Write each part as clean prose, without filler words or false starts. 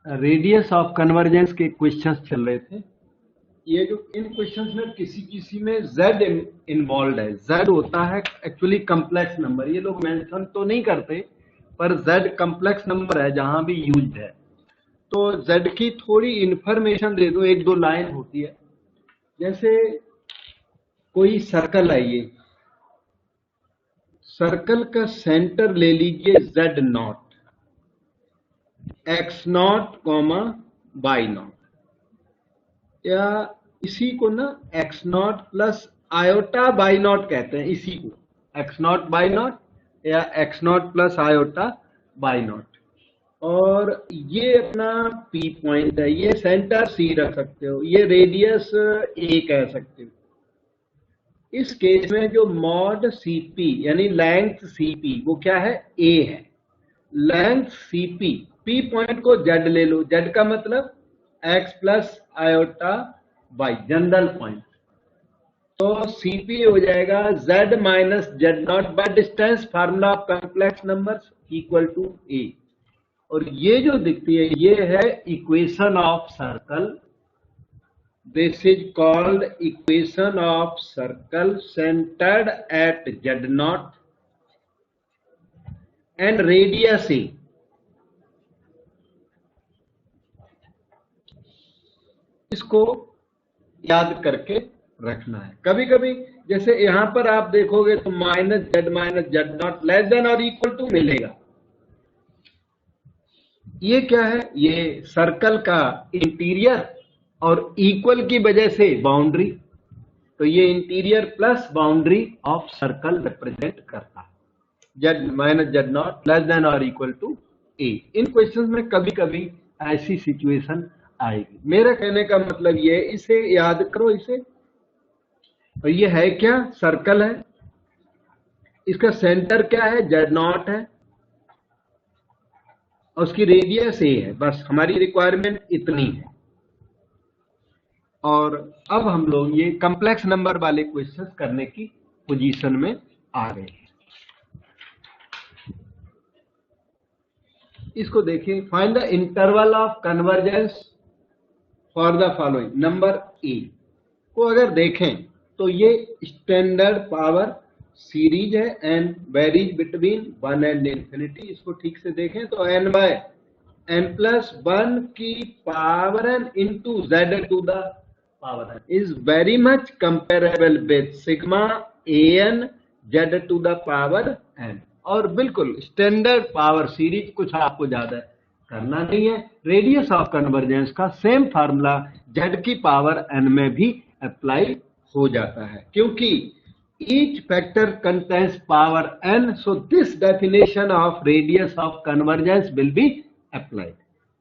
Radius of convergence के questions चल रहे थे। ये जो इन क्वेश्चंस में किसी किसी में z इन्वॉल्व है। z होता है एक्चुअली कम्प्लेक्स नंबर, ये लोग मेंशन तो नहीं करते पर z कम्प्लेक्स नंबर है जहां भी यूज्ड है। तो z की थोड़ी इंफॉर्मेशन दे दो, एक दो लाइन होती है। जैसे कोई सर्कल है, ये सर्कल का सेंटर ले लीजिए z0, x0, y0, या इसी को ना x0 plus iota by not कहते हैं, इसी को x0 बाई नॉट या x0 plus iota by not. और ये अपना P पॉइंट है, ये सेंटर C रख सकते हो, ये रेडियस A कह सकते हो। इस केस में जो मॉड CP यानी लेंथ CP वो क्या है, A है। लेंथ CP, P पॉइंट को Z ले लो, Z का मतलब x plus iota by general point, तो CP हो जाएगा Z minus Z0 by distance, formula of complex numbers equal to A। और ये जो दिखती है ये है equation of circle. This is called equation of circle centred at Z0 and radius A। इसको याद करके रखना है। कभी कभी जैसे यहां पर आप देखोगे तो माइनस Z0 लेस देन और इक्वल टू मिलेगा। ये क्या है, ये सर्कल का इंटीरियर और इक्वल की वजह से बाउंड्री, तो ये interior plus boundary of circle represent करता है। Z minus Z0 less than और इक्वल टू A। इन क्वेश्चंस में कभी कभी ऐसी सिचुएशन आएगी। मेरा कहने का मतलब ये, इसे याद करो इसे। और ये है क्या, सर्कल है, इसका सेंटर क्या है, Z0 है और उसकी रेडियस A है। बस हमारी रिक्वायरमेंट इतनी है। और अब हम लोग ये कॉम्प्लेक्स नंबर वाले क्वेश्चंस करने की पोजीशन में आ गए हैं। इसको देखिए, find the interval of convergence for the following. Number A को अगर देखें तो ये स्टैंडर्ड पावर सीरीज है and varies between 1 and infinity. इसको ठीक से देखें तो n बाय n प्लस 1 की power n into z to the power n is very much comparable with sigma an z to the power n। और बिल्कुल standard power series, कुछ आपको ज्यादा करना नहीं है। रेडियस ऑफ कन्वर्जेंस का सेम फार्मूला z की पावर n में भी अप्लाई हो जाता है, क्योंकि each factor contains power n, so this definition of radius of convergence will be applied।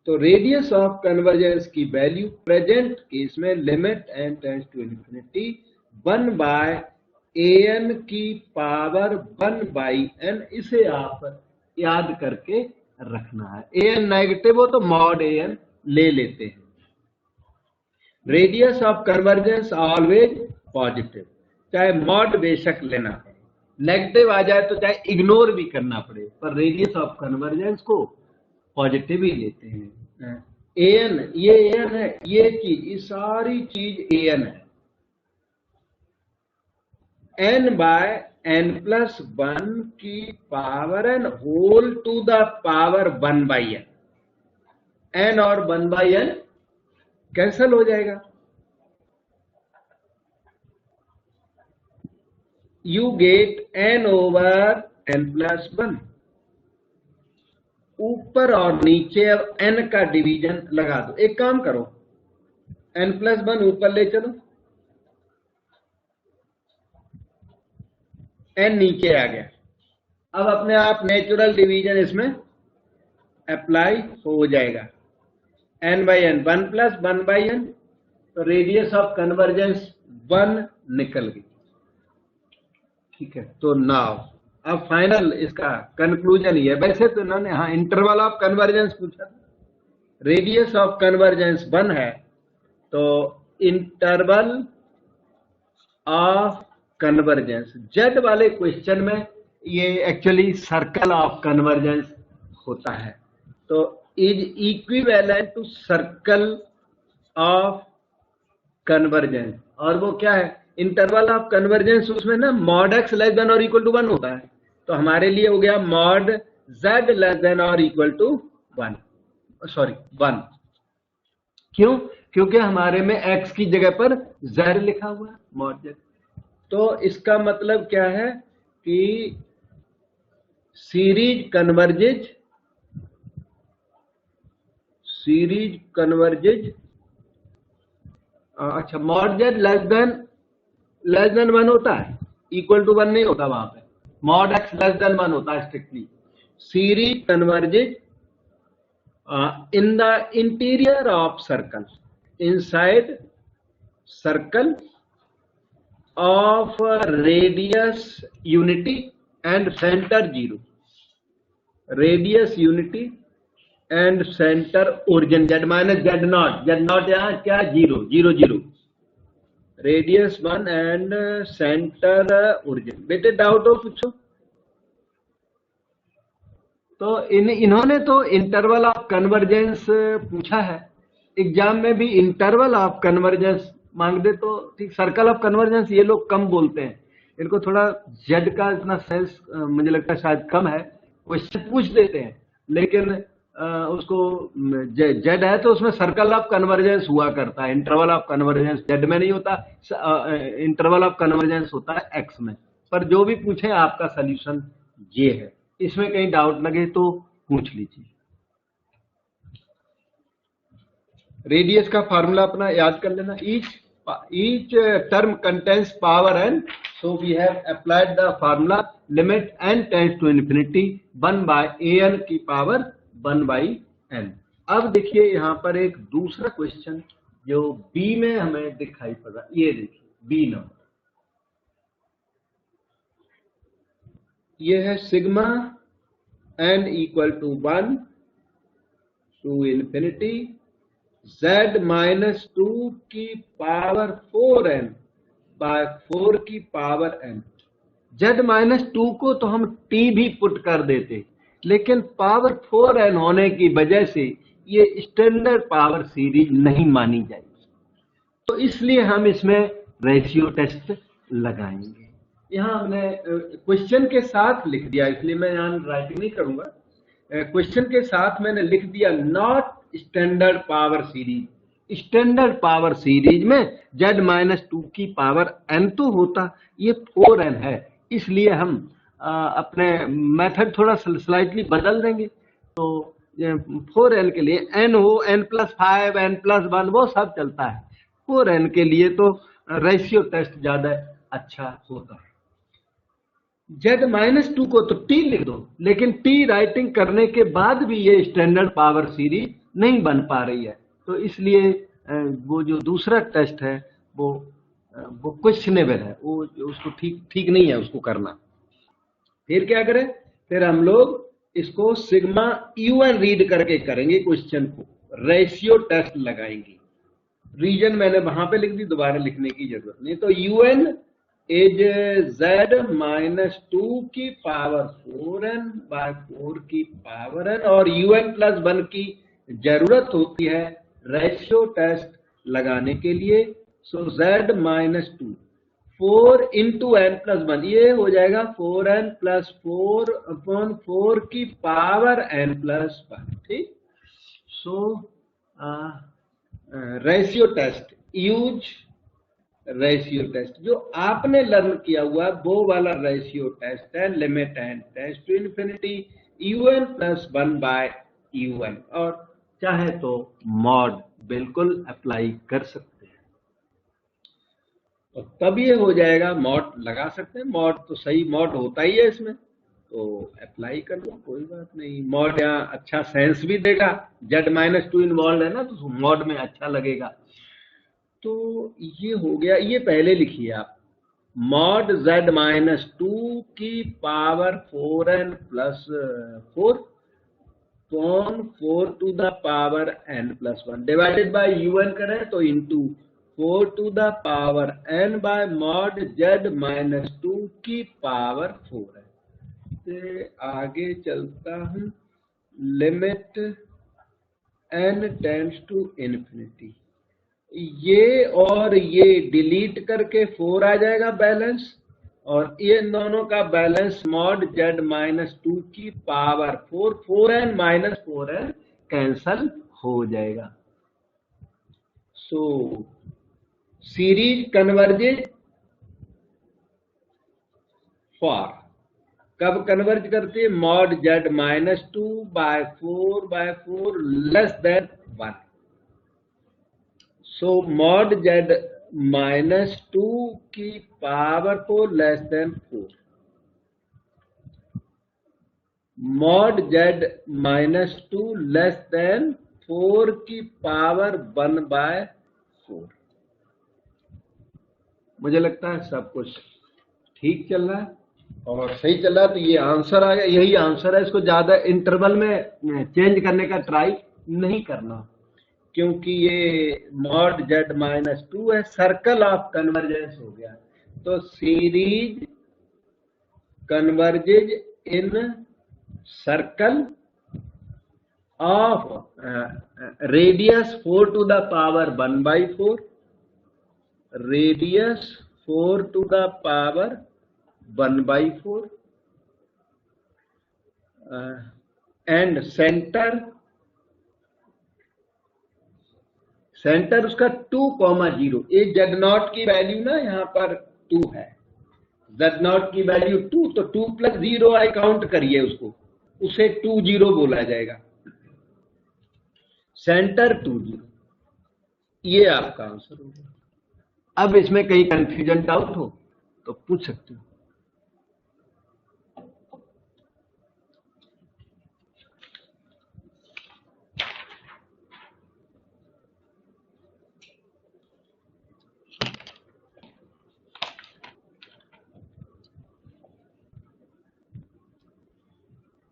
तो radius of convergence की वैल्यू प्रेजेंट केस में limit n tends to infinity 1 by an की पावर 1 बाई n। इसे आप याद करके रखना है। an नेगेटिव हो तो मॉड an ले लेते हैं। Radius of convergence always positive, चाहे मॉड बेशक लेना पड़े, नेगेटिव आ जाए तो चाहे इग्नोर भी करना पड़े, पर रेडियस ऑफ कन्वर्जेंस को पॉजिटिव ही लेते हैं। an, ये an है, ये चीज, ये सारी चीज an है। n बाय n प्लस 1 की power n whole to the power 1 by n। n और 1 बाई n कैंसल हो जाएगा। You get n over n plus 1। ऊपर और नीचे अब n का डिवीजन लगा दो। एक काम करो, n प्लस 1 ऊपर ले चलो, n नीचे आ गया। अब अपने आप नेचुरल डिवीजन इसमें अप्लाई हो जाएगा। n by n 1 plus 1 by n, तो रेडियस ऑफ कन्वर्जेंस 1 निकल गई। ठीक है, तो नाउ अब फाइनल इसका कंक्लूजन ये है। वैसे तो इन्होंने हाँ इंटरवल ऑफ कन्वर्जेंस पूछा था, रेडियस ऑफ कन्वर्जेंस 1 है, तो इंटरवल ऑफ कन्वर्जेंस जेड वाले क्वेश्चन में ये एक्चुअली सर्कल ऑफ कन्वर्जेंस होता है। तो is equivalent to circle of convergence. और वो क्या है, इंटरवल ऑफ कन्वर्जेंस, उसमें ना मॉड एक्स लेस देन और इक्वल टू 1 होता है। तो हमारे लिए हो गया मॉड जेड लेस देन और इक्वल टू 1, सॉरी 1। क्यों? क्योंकि हमारे में x की जगह पर z लिखा हुआ है, मॉड z। तो इसका मतलब क्या है कि सीरीज कन्वर्जेज, अच्छा, मॉड z लेस देन 1 होता है, इक्वल टू 1 नहीं होता वहां पे। मॉड x लेस देन 1 होता है strictly. Series converges in the interior of circle, inside circle of radius unity and center 0, radius unity and center origin z minus z naught यहाँ क्या 0 0 0, radius 1 and center origin। बेटे doubt हो पूछो। तो इन्होंने तो इंटरवल ऑफ कन्वर्जेंस पूछा है, एग्जाम में भी इंटरवल ऑफ कन्वर्जेंस मांग दे तो ठीक। सर्कल ऑफ कन्वर्जेंस ये लोग कम बोलते हैं, इनको थोड़ा जेड का इतना सेंस मुझे लगता है शायद कम है, क्वेश्चन पूछ देते हैं लेकिन उसको जेड है तो उसमें सर्कल ऑफ कन्वर्जेंस हुआ करता है। इंटरवल ऑफ कन्वर्जेंस जेड में नहीं होता, इंटरवल ऑफ कन्वर्जेंस होता है एक्स में। पर जो भी पूछे आपका सोल्यूशन ये है, इसमें कहीं डाउट लगे तो पूछ लीजिए। रेडियस का फार्मूला अपना याद कर लेना, each term contains power n, so we have applied the formula limit n tends to infinity 1 by an की पावर 1 बाई n। अब देखिए यहाँ पर एक दूसरा क्वेश्चन जो बी में हमें दिखाई पड़ रहा, ये देखिए बी नंबर, ये है sigma n equal to 1 to infinity z minus 2 की पावर 4n बाय 4 की पावर n। z माइनस 2 को तो हम t भी पुट कर देते, लेकिन पावर 4n होने की वजह से ये स्टैंडर्ड पावर सीरीज नहीं मानी जाएगी, तो इसलिए हम इसमें रेशियो टेस्ट लगाएंगे। यहाँ हमने क्वेश्चन के साथ लिख दिया, इसलिए मैं यहाँ राइटिंग नहीं करूंगा। क्वेश्चन के साथ मैंने लिख दिया not standard power series. Standard power series में z माइनस 2 की पावर n तो होता, ये 4n है, इसलिए हम अपने मेथड थोड़ा स्लाइटली बदल देंगे। तो 4n के लिए n हो n+5 n+1 वो सब चलता है, 4n के लिए तो रेशियो टेस्ट ज्यादा अच्छा होता है। z माइनस 2 को तो t लिख दो, लेकिन t राइटिंग करने के बाद भी ये स्टैंडर्ड पावर सीरीज नहीं बन पा रही है, तो इसलिए वो जो दूसरा टेस्ट है वो क्वेश्चनेबल है, वो उसको ठीक नहीं है उसको करना। फिर क्या करें, फिर हम लोग इसको सिग्मा un रीड करके करेंगे, क्वेश्चन को रेशियो टेस्ट लगाएंगे। रीजन मैंने वहां पे लिख दी, दोबारा लिखने की जरूरत नहीं। तो un इज z माइनस 2 की पावर 4n बाय 4 की पावर n, और un+1 की जरूरत होती है रेशियो टेस्ट लगाने के लिए। सो z माइनस 2 4 इंटू n+1, ये हो जाएगा 4n प्लस 4 अपॉन 4 की पावर n+1, ठीक। So ratio test, use ratio test, जो आपने लर्न किया हुआ वो वाला रेशियो टेस्ट है, limit n tends to infinity un+1 by un, और चाहे तो मॉड बिल्कुल अप्लाई कर सकते हैं, तो तब ये हो जाएगा। मॉड लगा सकते हैं, मॉड तो सही मॉड होता ही है इसमें, तो अप्लाई कर लो, कोई बात नहीं। मॉड यहाँ अच्छा सेंस भी देगा, z माइनस 2 इन्वॉल्व है ना, तो मॉड में अच्छा लगेगा। तो ये हो गया, ये पहले लिखिए आप, मॉड z माइनस 2 की power 4n plus 4 upon 4 to the power n+1 divided by un करें तो into 4 to the power n by mod z minus 2 की पावर 4 है। से आगे चलता हूं, limit n tends to infinity, ये और ये डिलीट करके 4 आ जाएगा बैलेंस, और ये दोनों का बैलेंस मॉड z माइनस 2 की power 4, 4n minus 4n cancel हो जाएगा। सो सीरीज कन्वर्जेज फॉर, कब कन्वर्ज करती है? Mod z minus 2/4 less than 1। सो मॉड z माइनस 2 की power 4 less than 4, mod z minus 2 less than 4 की पावर 1/4। मुझे लगता है सब कुछ ठीक चल रहा है और सही चल रहा है, तो ये आंसर आ गया, यही आंसर है। इसको ज्यादा इंटरवल में चेंज करने का ट्राई नहीं करना, क्योंकि ये मॉड z माइनस 2 है, सर्कल ऑफ कन्वर्जेंस हो गया। तो series converges in circle of radius 4 to the power 1/4, radius 4 to the power 1/4, and centre उसका 2,0। ये z0 की वैल्यू ना यहाँ पर 2 है, z0 की वैल्यू 2, तो 2 + 0 आई काउंट करिए उसको, उसे 20 बोला जाएगा। सेंटर 20, ये आपका आंसर होगा। अब इसमें कहीं कंफ्यूजन डाउट हो तो पूछ सकते हो।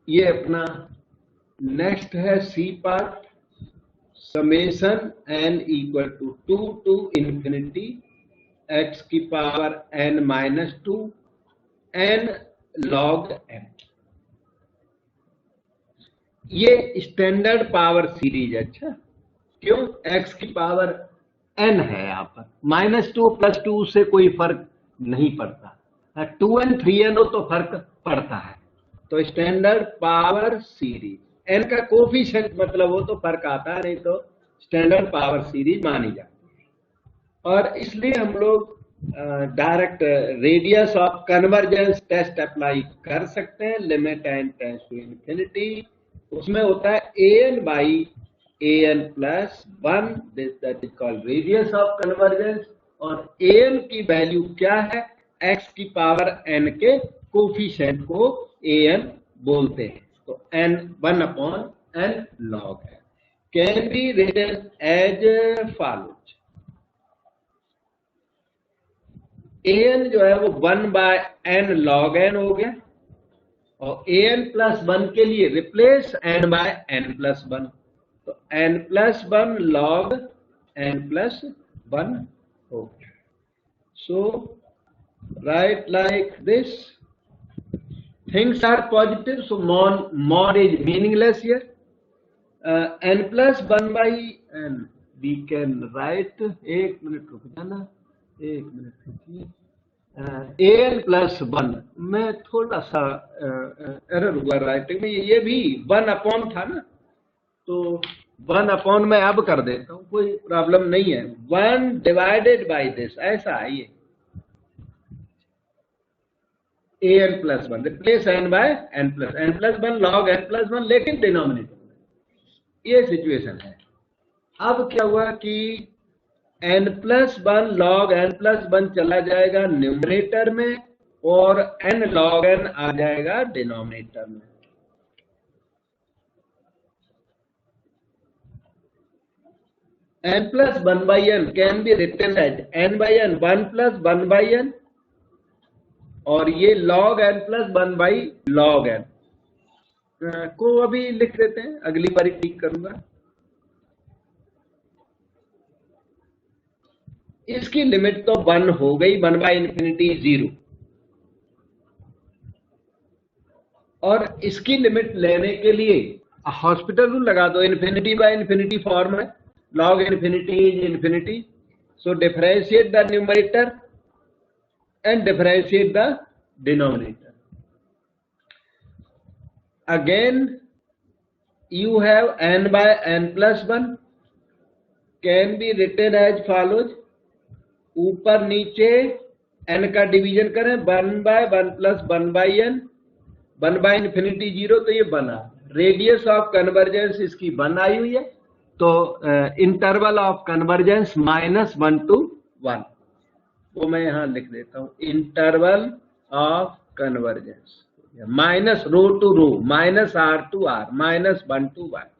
ये अपना नेक्स्ट है C part, summation n equal to 2 to infinity x की power n minus 2 n log n। ये स्टैंडर्ड पावर सीरीज। अच्छा, क्यों? x की पावर n है यहाँ पर, -2 + 2 से कोई फर्क नहीं पड़ता, 2n 3n हो तो फर्क पड़ता है। तो स्टैंडर्ड पावर सीरीज, n का कोफिशिएंट मतलब वो तो फर्क आता है, नहीं तो स्टैंडर्ड पावर सीरीज मानी जाती है। और इसलिए हम लोग direct radius of convergence test apply कर सकते हैं। Limit n tends to infinity, उसमें होता है an/an + 1, that is called radius of convergence. और an की वैल्यू क्या है? x की पावर n के कोफिशिएंट को an बोलते हैं। तो n 1/n log है, can be written as follows. an जो है वो 1/n log n हो गया, और an + 1 के लिए रिप्लेस n/n + 1, तो n + 1 log n + 1 हो गया। So right like this, things are positive, so mod is meaningless here. N + 1/n we can write, एक मिनट रुक जाना, एक मिनट रुकिए, an + 1 में थोड़ा सा एरर हुआ राइटिंग में, ये भी 1/ था ना, तो 1/ मैं अब कर देता हूँ, कोई प्रॉब्लम नहीं है। 1/this ऐसा है ये, an + 1 replace n/n + 1 log n + 1, लेकिन डिनोमिनेटर में, ये सिचुएशन है। अब क्या हुआ कि n + 1 log n + 1 चला जाएगा न्यूमरेटर में, और n log n आ जाएगा डिनोमिनेटर में। n + 1/n can be written as n/n 1 + 1/n, और ये log n + 1/log n को अभी लिख देते हैं, अगली बारी ठीक करूंगा। इसकी लिमिट तो 1 हो गई, 1/∞ 0, और इसकी लिमिट लेने के लिए हॉस्पिटल रूल लगा दो, इन्फिनिटी बाय इन्फिनिटी फॉर्म है, log infinity is infinity, so differentiate the numerator and differentiate the denominator. Again you have n by n plus 1 can be written as follows. ऊपर नीचे n का division करें, 1 by 1 plus 1 by n, 1 by infinity 0, तो ये बना। Radius of convergence इसकी 1 आई हुई है, तो इंटरवल ऑफ कन्वर्जेंस -1 to 1, वो मैं यहां लिख देता हूं, interval of convergence minus rho to rho, -r to r, -1 to 1।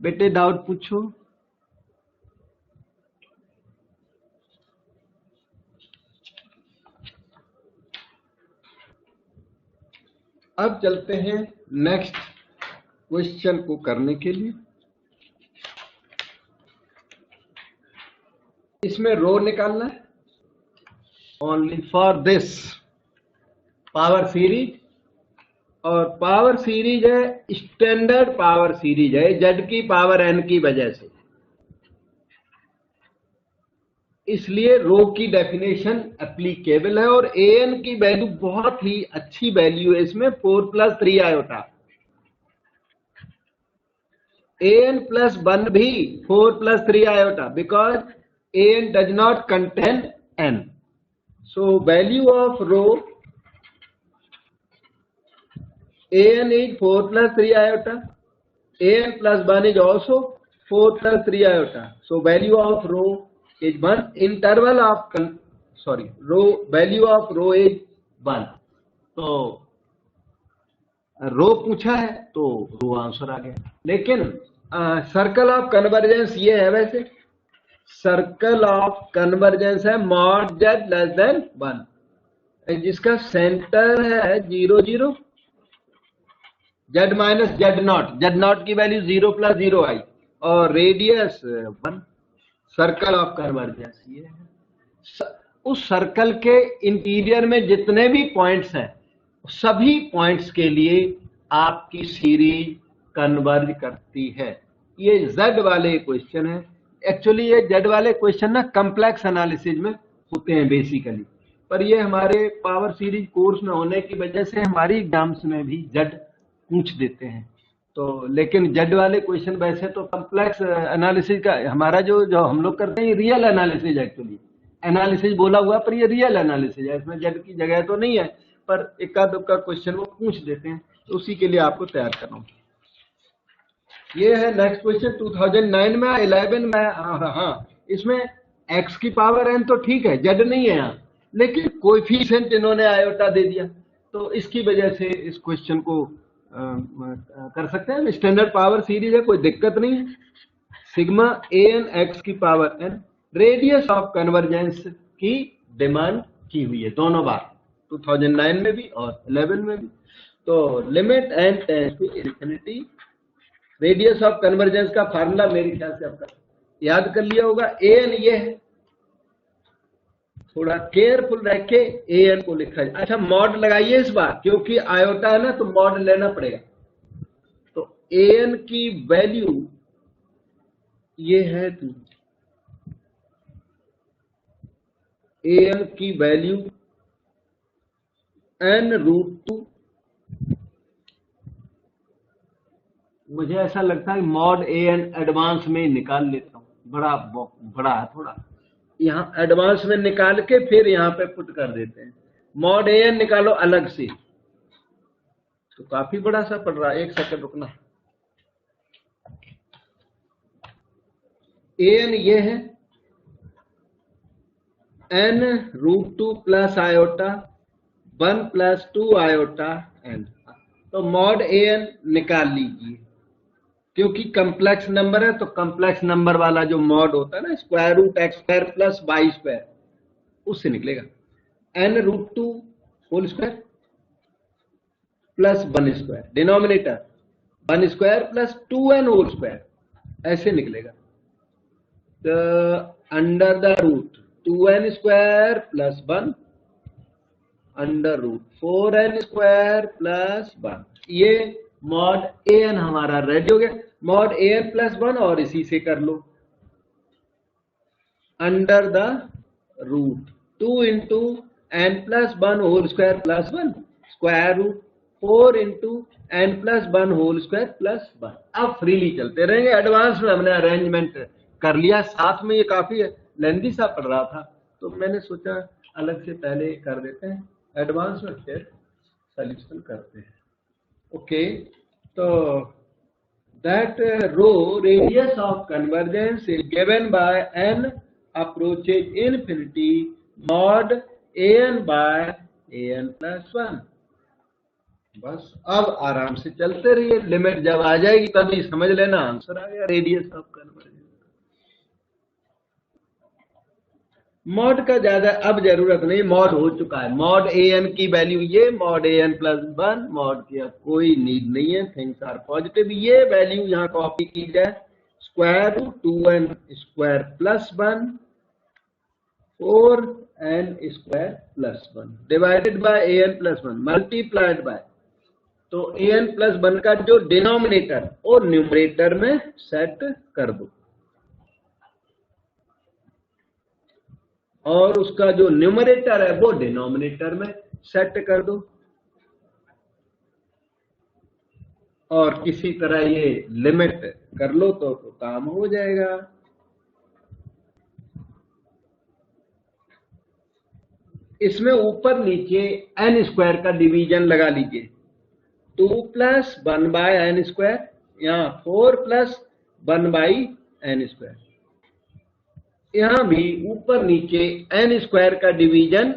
बेटे डाउट पूछो। अब चलते हैं नेक्स्ट क्वेश्चन को करने के लिए। इसमें रो निकालना है only for this power series, और पावर सीरीज है स्टैंडर्ड पावर सीरीज है, जेड की पावर एन की वजह से, इसलिए रो की डेफिनेशन एप्लीकेबल है। और ए एन की वैल्यू बहुत ही अच्छी वैल्यू है इसमें, 4 + 3 आयोटा, ए एन प्लस 1 भी 4 + 3 iota, because an does not contain n, so value of row an is 4 + 3 iota, an plus 1 is also 4 + 3 iota, so value of row is 1, interval of row value of row is 1। तो रो पूछा है तो रो answer आ गया। लेकिन circle of convergence ये है, वैसे circle of convergence है मॉड z < 1, जिसका सेंटर है 0 0, z - z0 की वैल्यू 0 + 0 आई, और रेडियस 1, सर्कल ऑफ कन्वर्जेंस ये है। उस सर्कल के इंटीरियर में जितने भी पॉइंट्स हैं, सभी पॉइंट्स के लिए आपकी सीरीज कन्वर्ज करती है। ये z वाले क्वेश्चन है। एक्चुअली ये जेड वाले क्वेश्चन ना कम्प्लेक्स एनालिसिस में होते हैं बेसिकली, पर ये हमारे पावर सीरीज कोर्स में होने की वजह से हमारी एग्जाम्स में भी जेड पूछ देते हैं। तो लेकिन जेड वाले क्वेश्चन वैसे तो कम्प्लेक्स एनालिसिस का, हमारा जो हम लोग करते हैं रियल एनालिसिस, एक्चुअली एनालिसिस बोला हुआ पर ये रियल एनालिसिस है, इसमें जेड की जगह तो नहीं है, पर इक्का दुक्का क्वेश्चन वो पूछ देते हैं, तो उसी के लिए आपको तैयार करना होगा। ये है नेक्स्ट क्वेश्चन 2009 में 11 में। हाँ, इसमें x की पावर n तो ठीक है, z नहीं है यहाँ, लेकिन कोएफिशिएंट इन्होंने आयोटा दे दिया, तो इसकी वजह से इस क्वेश्चन को कर सकते हैं। स्टैंडर्ड पावर सीरीज है, कोई दिक्कत नहीं है। सिग्मा an x की power n, radius of convergence की डिमांड की हुई है दोनों बार, 2009 में भी और 11 में भी। तो limit n tends to infinity, radius of convergence का फार्मूला मेरे ख्याल से आपका याद कर लिया होगा। an ये है, थोड़ा केयरफुल रह के an को लिखा जाए। अच्छा, मॉड लगाइए इस बार, क्योंकि आयोटा है ना तो मॉड लेना पड़ेगा। तो an की वैल्यू ये है, an की वैल्यू n√2, मुझे ऐसा लगता है मॉड an एडवांस में निकाल लेता हूँ, बड़ा है थोड़ा, यहाँ एडवांस में निकाल के फिर यहाँ पे पुट कर देते हैं। मॉड an निकालो अलग से, तो काफी बड़ा सा पड़ रहा है। एक सेकंड रुकना। an ये है n√2 plus iota 1 + 2 iota n, तो मॉड an निकाल लीजिए, क्योंकि कम्प्लेक्स नंबर है, तो कम्प्लेक्स नंबर वाला जो मॉड होता है ना, √x² + y², उससे निकलेगा n√2 whole square plus 1², denominator 1² + 2n whole square, ऐसे निकलेगा। तो under the root 2n² + 1 under root 4n² + 1, ये मॉड ए एन हमारा रेडी हो गया, मॉड ए एन प्लस 1 और इसी से कर लो under the root 2 into N plus 1 whole square plus 1 square root 4 into N plus 1 whole square plus 1। अब फ्रीली चलते रहेंगे, एडवांस में हमने अरेंजमेंट कर लिया, साथ में ये काफी लेंदी सा पड़ रहा था तो मैंने सोचा अलग से पहले कर देते हैं, एडवांस में फिर सॉल्यूशन करते हैं। ओके, तो that row radius of convergence is given by n approaches infinity mod an by an plus 1। बस अब आराम से चलते रहिए, लिमिट जब आ जाएगी तभी समझ लेना आंसर आ गया रेडियस ऑफ कन्वर्जेंस। मॉड का ज्यादा अब जरूरत नहीं, मॉड हो चुका है, मॉड ए एन की वैल्यू ये, mod A N plus 1, mod की अब कोई नीड नहीं है, थिंग्स आर पॉजिटिव। ये वैल्यू यहाँ कॉपी की जाए, square root 2n square plus 1 4n square plus 1 divided by A N plus 1 multiplied by, तो ए एन प्लस 1 का जो डिनोमिनेटर और न्यूमरेटर में सेट कर दो और उसका जो न्यूमरेटर है वो डिनोमिनेटर में सेट कर दो और किसी तरह ये लिमिट कर लो तो काम हो जाएगा। इसमें ऊपर नीचे एन स्क्वायर का डिवीजन लगा लीजिए, 2 प्लस 1 बाय एन स्क्वायर, यहाँ 4 प्लस 1 बाई एन स्क्वायर, यहां भी ऊपर नीचे एन स्क्वायर का डिवीजन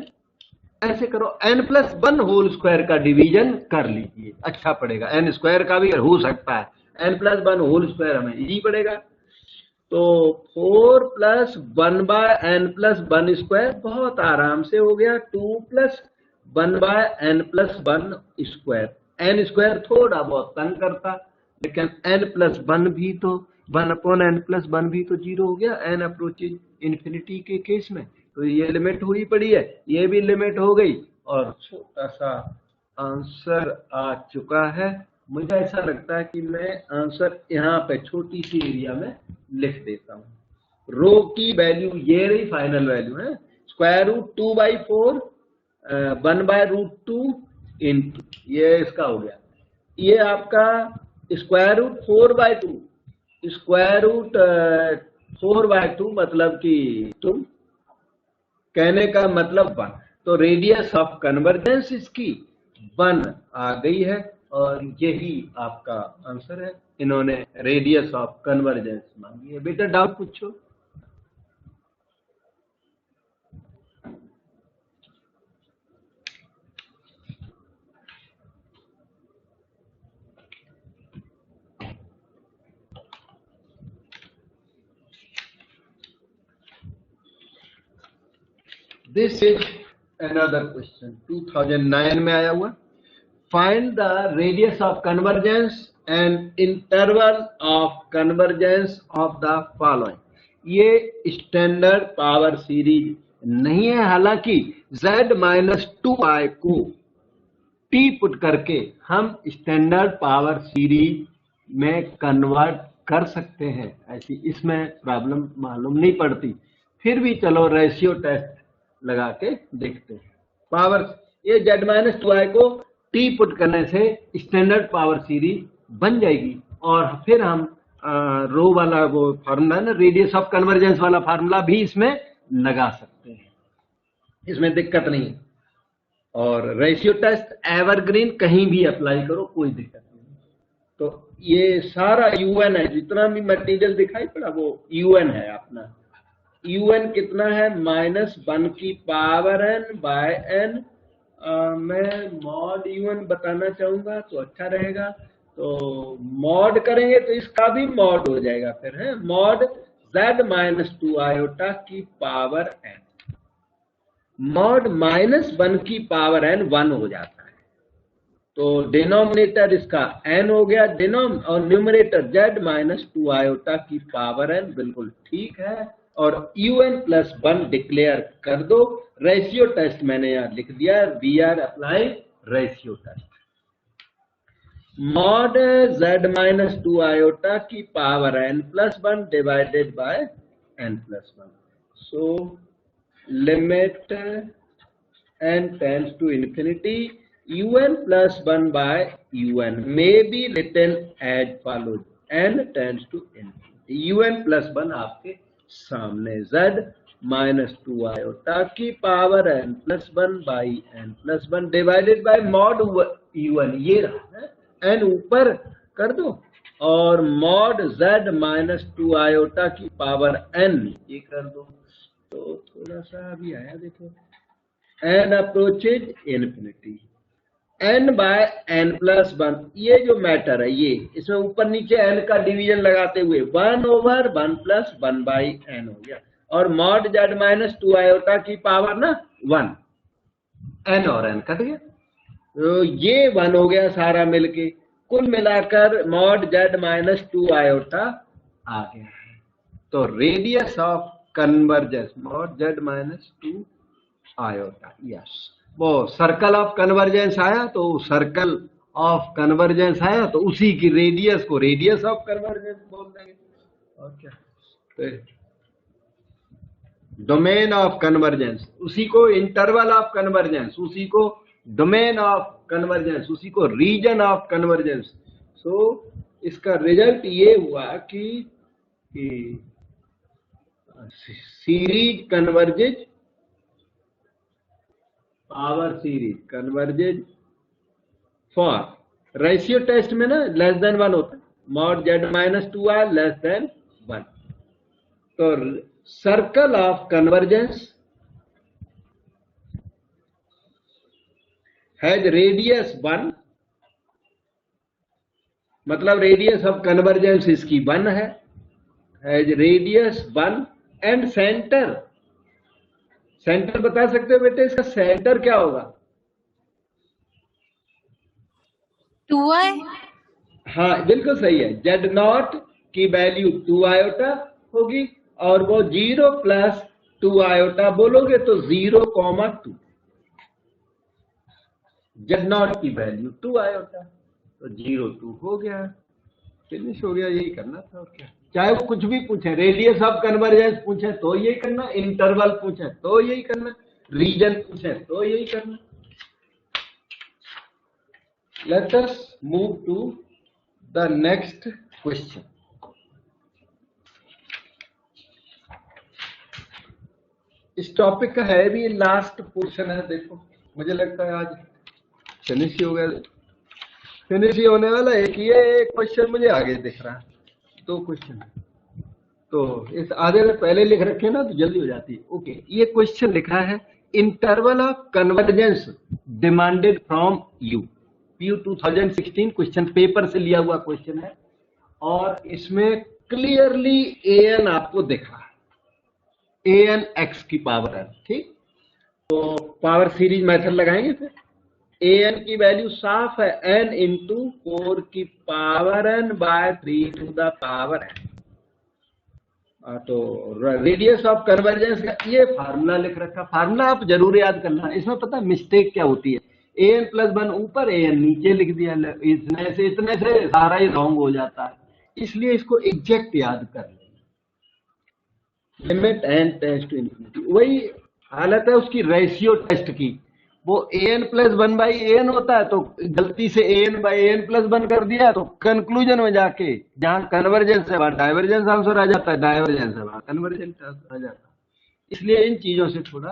ऐसे करो, एन प्लस 1 होल स्क्वायर का डिवीजन कर लीजिए, अच्छा पड़ेगा। एन स्क्वायर का भी हो सकता है, एन प्लस 1 होल स्क्वायर हमें इजी पड़ेगा, तो 4 plus 1 by N plus 1 square बहुत आराम से हो गया, 2 plus 1 by N plus 1 square. N square थोड़ा बहुत तंग करता, लेकिन एन प्लस 1 भी तो 1 अपॉन एन प्लस 1 भी तो 0 हो गया एन अप्रोचेज इन्फिनिटी के केस में, तो ये लिमिट हुई पड़ी है, ये भी लिमिट हो गई और छोटा सा आंसर आ चुका है। मुझे ऐसा लगता है कि मैं आंसर यहाँ पे छोटी सी एरिया में लिख देता हूँ। रो की वैल्यू ये रही, फाइनल वैल्यू है square root 2/4 1 by root 2 into, ये इसका हो गया, ये आपका स्क्वायर रूट 4/2 स्क्वायर रूट 4/2 मतलब कि तुम कहने का मतलब 1, तो रेडियस ऑफ कन्वर्जेंस इसकी 1 आ गई है और यही आपका आंसर है। इन्होंने रेडियस ऑफ कन्वर्जेंस मांगी है। बेटा डाउट पूछो। दिस इज अनदर क्वेश्चन 2009 में आया हुआ। Find the radius of convergence and interval of convergence of the following. ये स्टैंडर्ड पावर सीरीज नहीं है, हालांकि z-2i को t पुट करके हम स्टैंडर्ड पावर सीरीज में कन्वर्ट कर सकते हैं, ऐसी इसमें प्रॉब्लम मालूम नहीं पड़ती। फिर भी चलो रेशियो टेस्ट लगा के देखते हैं। पावर ये z-2i को t पुट करने से स्टैंडर्ड पावर सीरीज बन जाएगी और फिर हम रो वाला वो फार्मूला ना, रेडियस ऑफ कन्वर्जेंस वाला फार्मूला भी इसमें लगा सकते हैं, इसमें दिक्कत नहीं है। और रेशियो टेस्ट एवरग्रीन कहीं भी अप्लाई करो, कोई दिक्कत नहीं। तो ये सारा UN है, जितना भी मटेरियल दिखाई पड़ा वो UN है अपना। UN कितना है, -1 की पावर n बाय n। मैं मॉड UN बताना चाहूंगा तो अच्छा रहेगा, तो मॉड करेंगे तो इसका भी मॉड हो जाएगा, फिर है मॉड z-2i की पावर n, मॉड -1 की पावर n 1 हो जाता है, तो डिनोमिनेटर इसका n हो गया, और न्यूमरेटर z-2i की पावर n, बिल्कुल ठीक है। और UN+1 डिक्लेयर कर दो। रेशियो टेस्ट मैंने यहाँ लिख दिया, we are applying ratio test. Mod z minus 2 iota की power n+1 divided by n+1. So limit n tends to infinity, un plus 1 by un may be written as follows. n tends to infinity, un plus 1 आपके सामने, z minus 2 iota की power n plus 1 by n plus 1 divided bye mod un, ये रहा है, n ऊपर कर दो और मॉड z माइनस 2 आयोटा की पावर n ये कर दो. तो थोड़ा सा अभी आया देखो, n approaches infinity, n by n plus 1, ये जो मैटर है ये, इसमें ऊपर नीचे n का डिवीजन लगाते हुए 1/1 plus 1 by n हो गया, और मॉड z माइनस 2 आयोटा की पावर ना 1, n और n कट गया, तो ये 1 हो गया सारा मिलके, कुल मिलाकर मॉड z माइनस 2 आयोटा आ गया है. तो radius of convergence mod z minus 2 iota, yes. वो सर्कल ऑफ कन्वर्जेंस आया तो सर्कल ऑफ कन्वर्जेंस आया तो उसी की रेडियस को रेडियस ऑफ कन्वर्जेंस बोल देंगे, और क्या. तो डोमेन ऑफ कन्वर्जेंस, उसी को इंटरवल ऑफ कन्वर्जेंस, उसी को डोमेन ऑफ कन्वर्जेंस, उसी को रीजन ऑफ कन्वर्जेंस. सो इसका रिजल्ट ये हुआ कि series converges, power series converges for ratio test में ना लेस देन 1 होता है, mod z minus 2 are less than 1. तो circle of convergence has radius 1, मतलब रेडियस ऑफ कन्वर्जेंस इसकी 1 है, has radius 1 and centre, centre बता सकते हो बेटे इसका सेंटर क्या होगा? 2i. हाँ बिल्कुल सही है, z नॉट की वैल्यू 2 आयोटा होगी और वो 0 प्लस 2 आयोटा बोलोगे तो 0,2, z नॉट की वैल्यू 2 आयोटा तो 0,2 हो गया, फिनिश हो गया. यही करना था और क्या, चाहे वो कुछ भी पूछे, रेडियस ऑफ कन्वर्जेंस पूछे तो यही करना, इंटरवल पूछे तो यही करना, रीजन पूछे तो यही करना. Let us move to the next question. इस टॉपिक का है भी लास्ट पोर्शन है. देखो मुझे लगता है आज फिनिश ही हो गया, फिनिश ही होने वाला है. ये क्वेश्चन मुझे आगे दिख रहा है, 2 क्वेश्चन, तो इस आधे में पहले लिख रखे ना तो जल्दी हो जाती है. ओके, ये क्वेश्चन लिखा है interval of convergence demanded from you, PU 2016 question paper से लिया हुआ क्वेश्चन है, और इसमें क्लियरली an आपको दिख रहा है, an x की पावर है. ठीक, तो पावर सीरीज मेथड लगाएंगे, फिर an की वैल्यू साफ है n इंटू 4 की power n by 3 to the power n. तो रेडियस ऑफ कन्वर्जेंस का ये फार्मूला लिख रखा, फार्मूला आप जरूर याद करना. इसमें पता है मिस्टेक क्या होती है, an प्लस 1 ऊपर an नीचे लिख दिया, इतने से सारा ही रॉन्ग हो जाता है, इसलिए इसको एग्जैक्ट याद कर लेना. Limit n tends to infinity, वही हालत है उसकी रेशियो टेस्ट की, वो an प्लस 1 बाई an होता है तो गलती से an बाई an प्लस 1 कर दिया तो कंक्लूजन में जाके जहां कन्वर्जेंस है वहां डाइवर्जेंस आंसर आ जाता है, डाइवर्जेंस है वहां कन्वर्जेंस आंसर आ जाता है. इसलिए इन चीजों से थोड़ा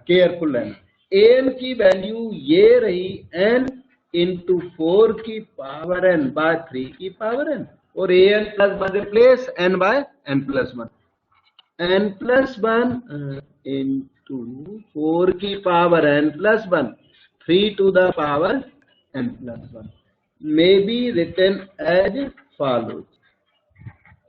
केयरफुल रहना. an की वैल्यू ये रही n इंटू 4 की पावर n बाय 3 की पावर n, और an plus 1 replace n by n plus 1, n plus 1 into 4 की power n plus 1, 3 to the power n plus 1 may be written as follows.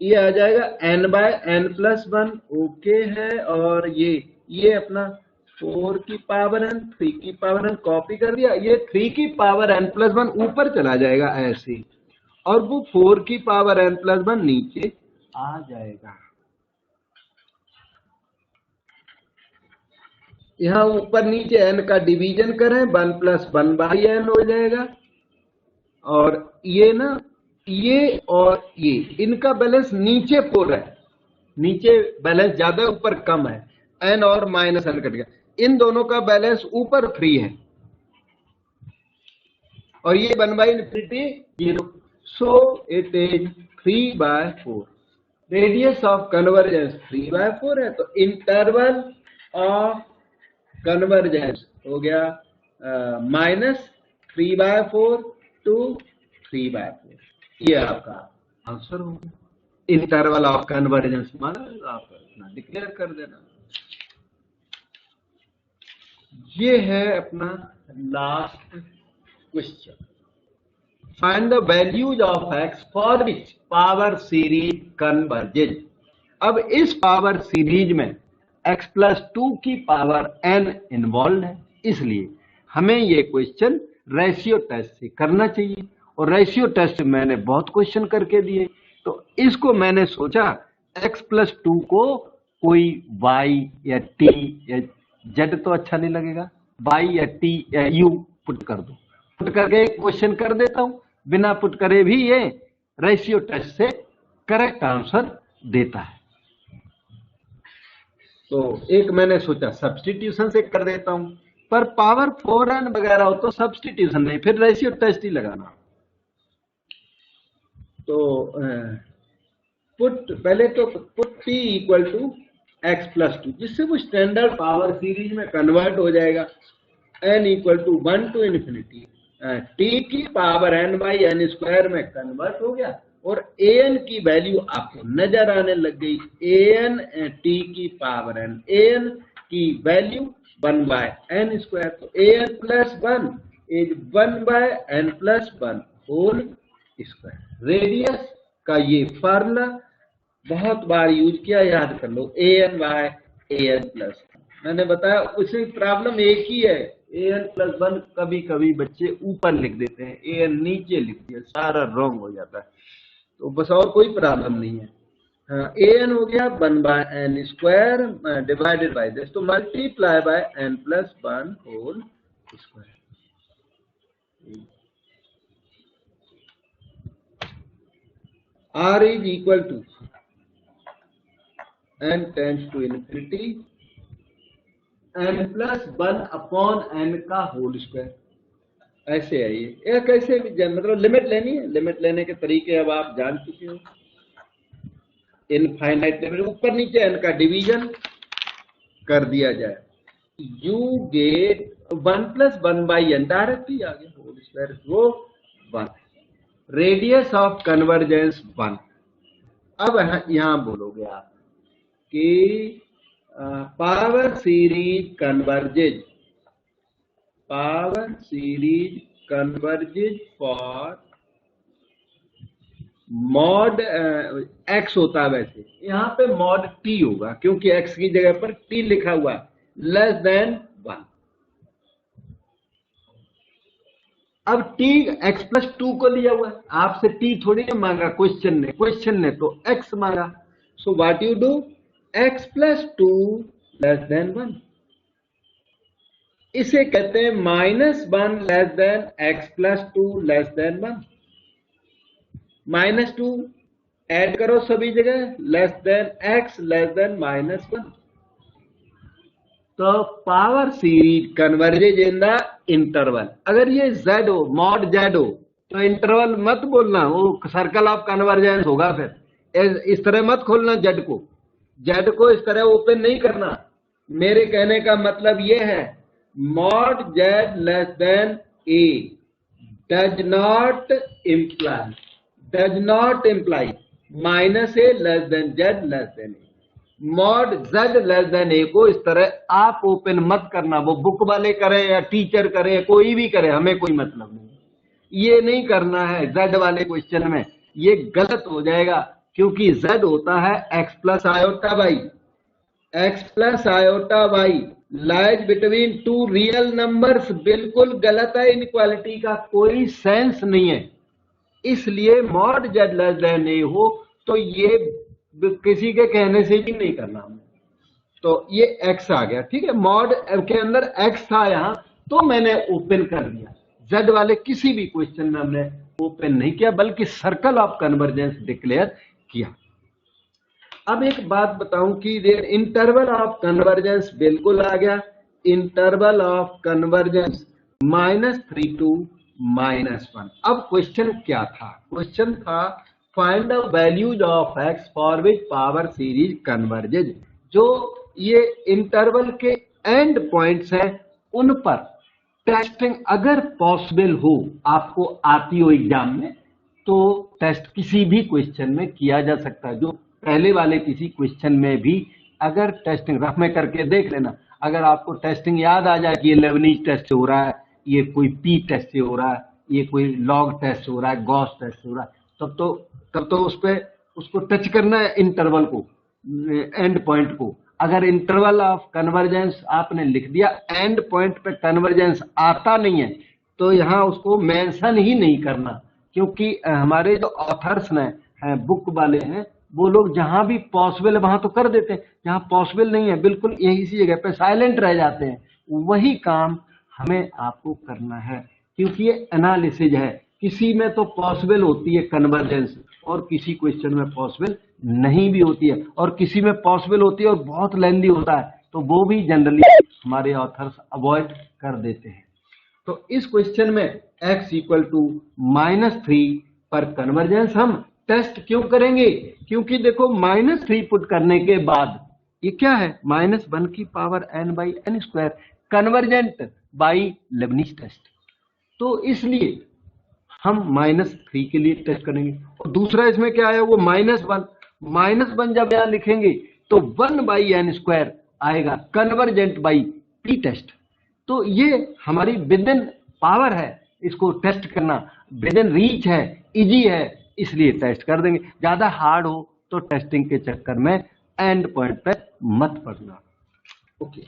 ये आ जाएगा n by n plus 1, okay है, और ये अपना 4 की पावर n 3 की पावर n कॉपी कर दिया, ये 3 की पावर n प्लस 1 ऊपर चला जाएगा ऐसे, और वो 4 की पावर n प्लस 1 नीचे आ जाएगा. यहाँ ऊपर नीचे n का डिवीजन करें 1 प्लस 1 बाई n हो जाएगा, और ये ना, ये और ये, इनका बैलेंस नीचे 4 है, नीचे बैलेंस ज्यादा ऊपर कम है, n और माइनस n कट गया, इन दोनों का बैलेंस ऊपर 3 है और ये 1/∞ 0, so it is 3/4। Radius of convergence 3/4 है, तो इंटरवल ऑफ कन्वर्जेंस हो गया -3/4 to 3/4। ये आपका आंसर होगा। इंटरवल ऑफ कन्वर्जेंस माना आप अपना डिक्लेयर कर देना। ये है अपना last question. Find the values of x for which power series converges. अब इस पावर सीरीज में x+2 की पावर n इन्वॉल्व है, इसलिए हमें ये क्वेश्चन रेशियो टेस्ट से करना चाहिए, और रेशियो टेस्ट मैंने बहुत क्वेश्चन करके दिए, तो इसको मैंने सोचा x+2 को कोई y या t या z तो अच्छा नहीं लगेगा, y या t या u पुट कर दो, पुट करके क्वेश्चन कर देता हूं, बिना पुट करे भी ये रेशियो टेस्ट से करेक्ट आंसर देता है। तो एक मैंने सोचा सब्स्टिट्यूशन से कर देता हूं, पर पावर 4n वगैरह हो तो सब्स्टिट्यूशन नहीं, फिर रेशियो टेस्ट ही लगाना। तो पहले तो put t equal to x+2, जिससे वो स्टैंडर्ड पावर सीरीज में कन्वर्ट हो जाएगा। n equal to 1 to ∞, t की पावर n/n² में कन्वर्ट हो गया, और an की वैल्यू आपको नजर आने लग गई, an t की पावर n, an की वैल्यू 1/n², तो an + 1 is 1/n+1 whole square. रेडियस का ये फार्मूला बहुत बार यूज किया, याद कर लो, an/an+1। मैंने बताया उसी प्रॉब्लम एक ही है, an+1 कभी कभी बच्चे ऊपर लिख देते हैं, an नीचे लिख दिया, सारा रॉन्ग हो जाता है, तो बस और कोई प्रॉब्लम नहीं है। an हो गया 1/n² डिवाइडेड बाय दिस, तो multiply by n+1 whole square. r is equal to n tends to infinity n+1/n का होल स्क्वायर। ऐसे है ये कैसे भी मतलब लिमिट लेनी है, लिमिट लेने के तरीके अब आप जान चुके हो। इनफाइनाइट लिमिट, ऊपर नीचे n का डिवीजन कर दिया जाए, यू गेट 1+1/n डायरेक्टली आ गया होल स्क्वायर, वो 1। Radius of convergence 1। अब यहां बोलोगे आप कि power series converges, power series converges for mod x होता है, वैसे यहाँ पे मॉड t होगा क्योंकि x की जगह पर t लिखा हुआ है, <1। अब t x+2 को लिया हुआ है, आपसे t थोड़ी ना मांगा क्वेश्चन ने तो x मांगा, so what you do, x+2 <1। इसे कहते हैं -1 x+2 <1। -2 ऐड करो सभी जगह, x <-1। तो power series converges in the interval. अगर ये z हो, मॉड z हो, तो इंटरवल मत बोलना, वो सर्कल ऑफ कन्वर्जेंस होगा, फिर इस तरह मत खोलना z को इस तरह ओपन नहीं करना। मेरे कहने का मतलब ये है, mod z a does not imply -a z a। Mod z a को इस तरह आप ओपन मत करना, वो बुक वाले करें या टीचर करे, कोई भी करे, हमें कोई मतलब नहीं, ये नहीं करना है z वाले क्वेश्चन में, ये गलत हो जाएगा, क्योंकि z होता है x+i/y, x+i/y lies between two real numbers. बिल्कुल गलत है, इनइक्वालिटी का कोई सेंस नहीं है, इसलिए मॉड z a हो तो ये किसी के कहने से भी नहीं करना हमें। तो ये x आ गया, ठीक है, मॉड के अंदर x था यहाँ, तो मैंने ओपन कर दिया, जेड वाले किसी भी क्वेश्चन में हमने ओपन नहीं किया, बल्कि सर्कल ऑफ कन्वर्जेंस डिक्लेयर किया। अब एक बात बताऊं कि इंटरवल ऑफ कन्वर्जेंस बिल्कुल आ गया, इंटरवल ऑफ कन्वर्जेंस -3 to -1। अब क्वेश्चन क्या था? क्वेश्चन था find the values of x for which power series converges. जो ये इंटरवल के एंड पॉइंट्स हैं उन पर टेस्टिंग अगर पॉसिबल हो, आपको आती हो एग्जाम में, तो टेस्ट किसी भी क्वेश्चन में किया जा सकता है। जो पहले वाले किसी क्वेश्चन में भी अगर टेस्टिंग रफ में करके देख लेना, अगर आपको टेस्टिंग याद आ जाए कि ये लेबनीज टेस्ट हो रहा है, ये कोई पी टेस्ट से हो रहा है, ये कोई लॉग टेस्ट हो रहा है, गॉस टेस्ट हो रहा है, तब तो उस पे उसको टच करना है इंटरवल को, एंड पॉइंट को। अगर इंटरवल ऑफ कन्वर्जेंस आपने लिख दिया, एंड पॉइंट पे कन्वर्जेंस आता नहीं है, तो यहाँ उसको मेंशन ही नहीं करना, क्योंकि हमारे जो ऑथर्स हैं बुक वाले हैं, वो लोग जहां भी पॉसिबल है वहां तो कर देते हैं, जहां पॉसिबल नहीं है बिल्कुल यही इसी जगह पे साइलेंट रह जाते हैं। वही काम हमें आपको करना है, क्योंकि ये एनालिसिस है। किसी में तो पॉसिबल होती है कन्वर्जेंस और किसी क्वेश्चन में पॉसिबल नहीं भी होती है, और किसी में पॉसिबल होती है और बहुत लेंदी होता है, तो वो भी जनरली हमारे ऑथर्स अवॉइड कर देते हैं। तो इस क्वेश्चन में x = -3 पर कन्वर्जेंस हम टेस्ट क्यों करेंगे? क्योंकि देखो -3 पुट करने के बाद ये क्या है, -1 की power n/n² convergent by Leibniz test. तो इसलिए हम -3 के लिए टेस्ट करेंगे। और दूसरा इसमें क्या है, वो -1 जब यहां लिखेंगे तो 1/n² आएगा कन्वर्जेंट बाई पी टेस्ट। तो ये हमारी विद इन पावर है, इसको टेस्ट करना विद इन रीच है, इजी है, इसलिए टेस्ट कर देंगे। ज्यादा हार्ड हो तो टेस्टिंग के चक्कर में एंड पॉइंट पे मत पड़ना। ओके,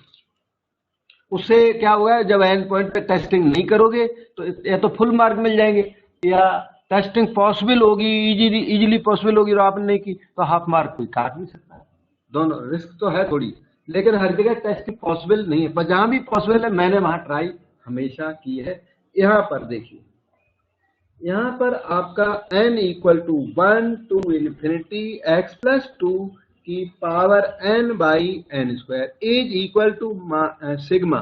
उससे क्या होगा, जब एंड पॉइंट पे टेस्टिंग नहीं करोगे तो या तो फुल मार्क मिल जाएंगे, या टेस्टिंग पॉसिबल होगी, इजीली पॉसिबल होगी और आपने नहीं की तो हाफ मार्क कोई काट नहीं सकता है। दोनों रिस्क तो है थोड़ी, लेकिन हर जगह टेस्टिंग पॉसिबल नहीं है, पर जहां भी पॉसिबल है मैंने वहां ट्राई हमेशा की है। यहाँ पर देखिए, यहाँ पर आपका n = 1 to ∞ x + 2 की power n/n² is equal to sigma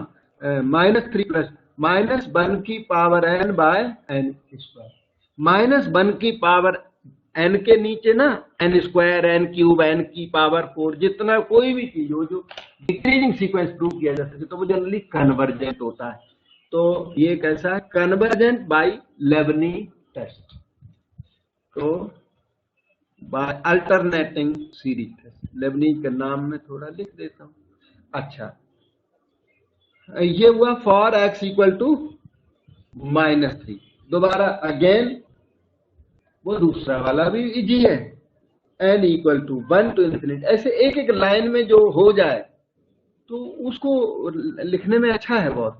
-3 -1 की पावर n/n²। -1 की पावर n के नीचे ना n² n³ n की पावर 4 जितना कोई भी चीज हो जो डिक्रीजिंग सीक्वेंस प्रूव किया जा सके, तो वो जनरली कन्वर्जेंट होता है। तो ये कैसा है, कन्वर्जेंट बाई लेबनीज टेस्ट, तो by alternating series test. Leibniz का नाम मैं थोड़ा लिख देता हूं। अच्छा, ये हुआ फॉर x = -3। दोबारा अगेन वो दूसरा वाला भी इजी है, n = 1 to ∞। ऐसे एक एक लाइन में जो हो जाए तो उसको लिखने में अच्छा है। बहुत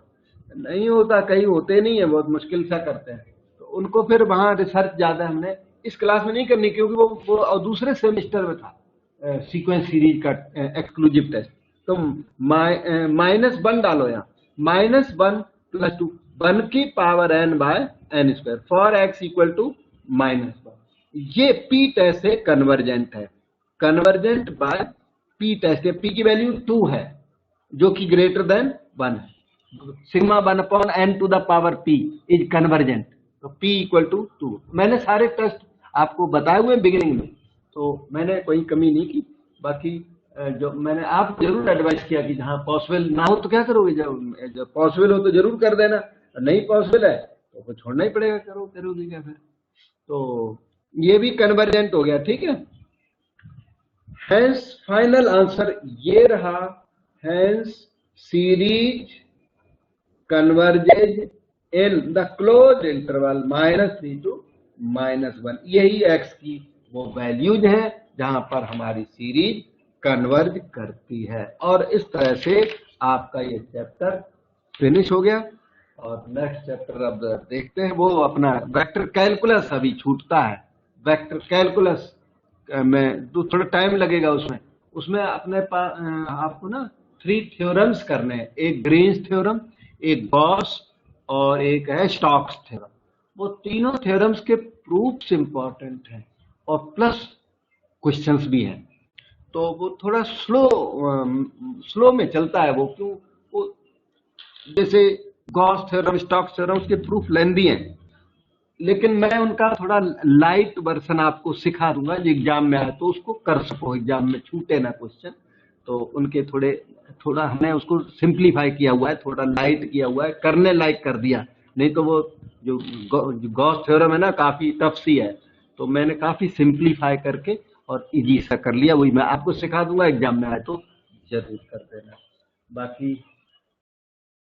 नहीं होता, कई होते नहीं है, बहुत मुश्किल सा करते हैं, तो उनको फिर वहां रिसर्च ज्यादा हमने इस क्लास में नहीं करनी, क्योंकि वो दूसरे सेमेस्टर में था सीक्वेंस सीरीज का एक्सक्लूसिव टेस्ट। तो -1 डालो यहाँ, -1 + 2 1 की पावर n/n² फॉर x = -1। ये पी टेस्ट से कन्वर्जेंट है, convergent by P test. P की वैल्यू 2 है जो कि ग्रेटर देन 1 है। Sigma 1/n² p is convergent, तो p = 2। मैंने सारे टेस्ट आपको बताए हुए बिगिनिंग में, तो मैंने कोई कमी नहीं की। बाकी जो मैंने आपको जरूर एडवाइस किया कि जहां पॉसिबल ना हो तो क्या करोगे, जब पॉसिबल हो तो जरूर कर देना, नहीं पॉसिबल है तो छोड़ना ही पड़ेगा, करोगे क्या फिर। तो ये भी कन्वर्जेंट हो गया, ठीक है। हेंस फाइनल आंसर ये रहा, hence series converges in the close interval -3 to -1। यही x की वो वैल्यूज हैं जहां पर हमारी सीरीज कन्वर्ज करती है। और इस तरह से आपका ये चैप्टर फिनिश हो गया। और नेक्स्ट चैप्टर अब देखते हैं, वो अपना वेक्टर कैलकुलस अभी छूटता है। वेक्टर कैलकुलस में तो थोड़ा टाइम लगेगा, उसमें अपने आपको ना 3 थ्योरम्स करने हैं, एक ग्रीन्स थ्योरम, एक गॉस और एक है स्टॉक्स थ्योरम। वो तीनों थ्योरम्स के प्रूफ्स इंपॉर्टेंट हैं और प्लस क्वेश्चंस भी हैं। तो वो थोड़ा स्लो में चलता है वो, क्यों, वो जैसे गॉस थ्योरम, स्टॉक्स थ्योरम, उसके प्रूफ लेंदी हैं, लेकिन मैं उनका थोड़ा लाइट वर्जन आपको सिखा दूंगा जो एग्जाम में आए तो उसको कर सको, एग्जाम में छूटे ना क्वेश्चन। तो उनके थोड़ा हमने उसको सिंप्लीफाई किया हुआ है, थोड़ा लाइट किया हुआ है, करने लायक कर दिया। नहीं तो वो जो गॉस थ्योरम है ना, काफी टफ सी है, तो मैंने काफी सिंप्लीफाई करके और इजी सा कर लिया। वही मैं आपको सिखा दूंगा, एग्जाम में आए तो जरूर कर देना। बाकी